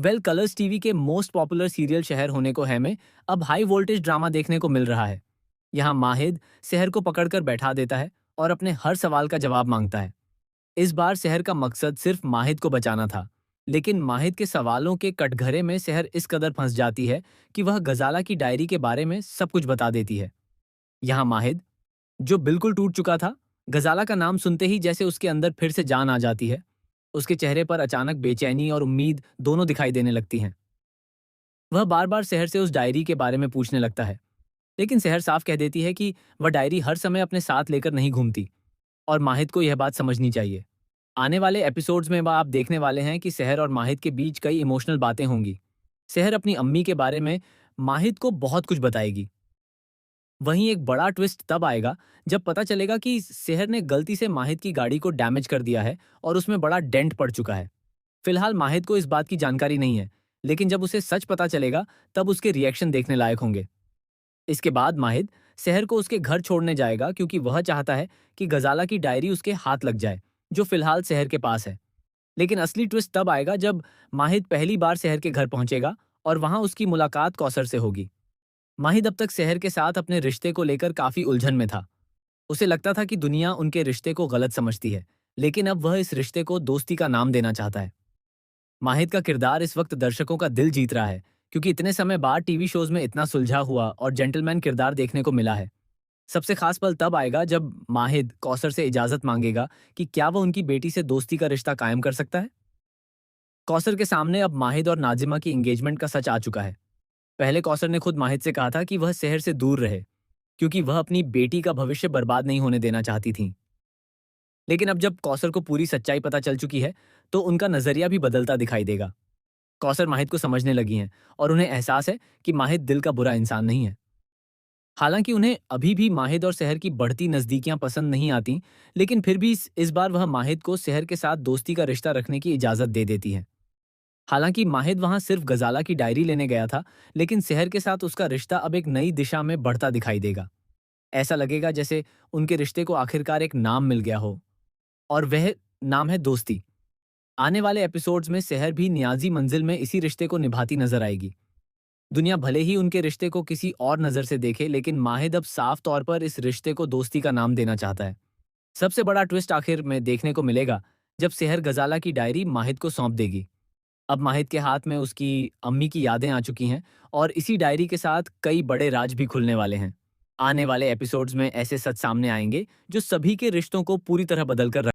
Colors TV के most popular serial शहर होने को है में अब हाई वोल्टेज ड्रामा देखने को मिल रहा है। यहाँ माहिद शहर को पकड़कर बैठा देता है और अपने हर सवाल का जवाब मांगता है। इस बार शहर का मकसद सिर्फ माहिद को बचाना था, लेकिन माहिद के सवालों के कटघरे में शहर इस कदर फंस जाती है कि वह गजाला की डायरी के बारे में सब कुछ बता देती है। यहाँ माहिद, जो बिल्कुल टूट चुका था, गजाला का नाम सुनते ही जैसे उसके अंदर फिर से जान आ जाती है। उसके चेहरे पर अचानक बेचैनी और उम्मीद दोनों दिखाई देने लगती हैं। वह बार बार शहर से उस डायरी के बारे में पूछने लगता है, लेकिन शहर साफ कह देती है कि वह डायरी हर समय अपने साथ लेकर नहीं घूमती और माहिद को यह बात समझनी चाहिए। आने वाले एपिसोड्स में वह आप देखने वाले हैं कि शहर और माहिद के बीच कई इमोशनल बातें होंगी। शहर अपनी अम्मी के बारे में माहिद को बहुत कुछ बताएगी। वहीं एक बड़ा ट्विस्ट तब आएगा जब पता चलेगा कि शहर ने गलती से माहिद की गाड़ी को डैमेज कर दिया है और उसमें बड़ा डेंट पड़ चुका है। फिलहाल माहिद को इस बात की जानकारी नहीं है, लेकिन जब उसे सच पता चलेगा तब उसके रिएक्शन देखने लायक होंगे। इसके बाद माहिद शहर को उसके घर छोड़ने जाएगा क्योंकि वह चाहता है कि गजाला की डायरी उसके हाथ लग जाए, जो फिलहाल शहर के पास है। लेकिन असली ट्विस्ट तब आएगा जब माहिद पहली बार शहर के घर पहुंचेगा और वहां उसकी मुलाकात कौसर से होगी। माहिद अब तक शहर के साथ अपने रिश्ते को लेकर काफी उलझन में था। उसे लगता था कि दुनिया उनके रिश्ते को गलत समझती है, लेकिन अब वह इस रिश्ते को दोस्ती का नाम देना चाहता है। माहिद का किरदार इस वक्त दर्शकों का दिल जीत रहा है, क्योंकि इतने समय बाद टीवी शोज में इतना सुलझा हुआ और जेंटलमैन किरदार देखने को मिला है। सबसे खास पल तब आएगा जब माहिद कौसर से इजाजत मांगेगा कि क्या वह उनकी बेटी से दोस्ती का रिश्ता कायम कर सकता है। कौसर के सामने अब माहिद और नाजिमा की एंगेजमेंट का सच आ चुका है। पहले कौसर ने खुद माहिद से कहा था कि वह शहर से दूर रहे, क्योंकि वह अपनी बेटी का भविष्य बर्बाद नहीं होने देना चाहती थी। लेकिन अब जब कौसर को पूरी सच्चाई पता चल चुकी है, तो उनका नजरिया भी बदलता दिखाई देगा। कौसर माहिद को समझने लगी हैं और उन्हें एहसास है कि माहिद दिल का बुरा इंसान नहीं है। हालांकि उन्हें अभी भी माहिद और शहर की बढ़ती नजदीकियां पसंद नहीं आती, लेकिन फिर भी इस बार वह माहिद को शहर के साथ दोस्ती का रिश्ता रखने की इजाजत दे देती है। हालांकि माहिद वहां सिर्फ गजाला की डायरी लेने गया था, लेकिन शहर के साथ उसका रिश्ता अब एक नई दिशा में बढ़ता दिखाई देगा। ऐसा लगेगा जैसे उनके रिश्ते को आखिरकार एक नाम मिल गया हो, और वह नाम है दोस्ती। आने वाले एपिसोड्स में शहर भी नियाजी मंजिल में इसी रिश्ते को निभाती नजर आएगी। दुनिया भले ही उनके रिश्ते को किसी और नजर से देखे, लेकिन माहिद अब साफ तौर पर इस रिश्ते को दोस्ती का नाम देना चाहता है। सबसे बड़ा ट्विस्ट आखिर में देखने को मिलेगा जब शहर गजाला की डायरी माहिद को सौंप देगी। अब माहिद के हाथ में उसकी अम्मी की यादें आ चुकी हैं और इसी डायरी के साथ कई बड़े राज भी खुलने वाले हैं। आने वाले एपिसोड्स में ऐसे सच सामने आएंगे जो सभी के रिश्तों को पूरी तरह बदल कर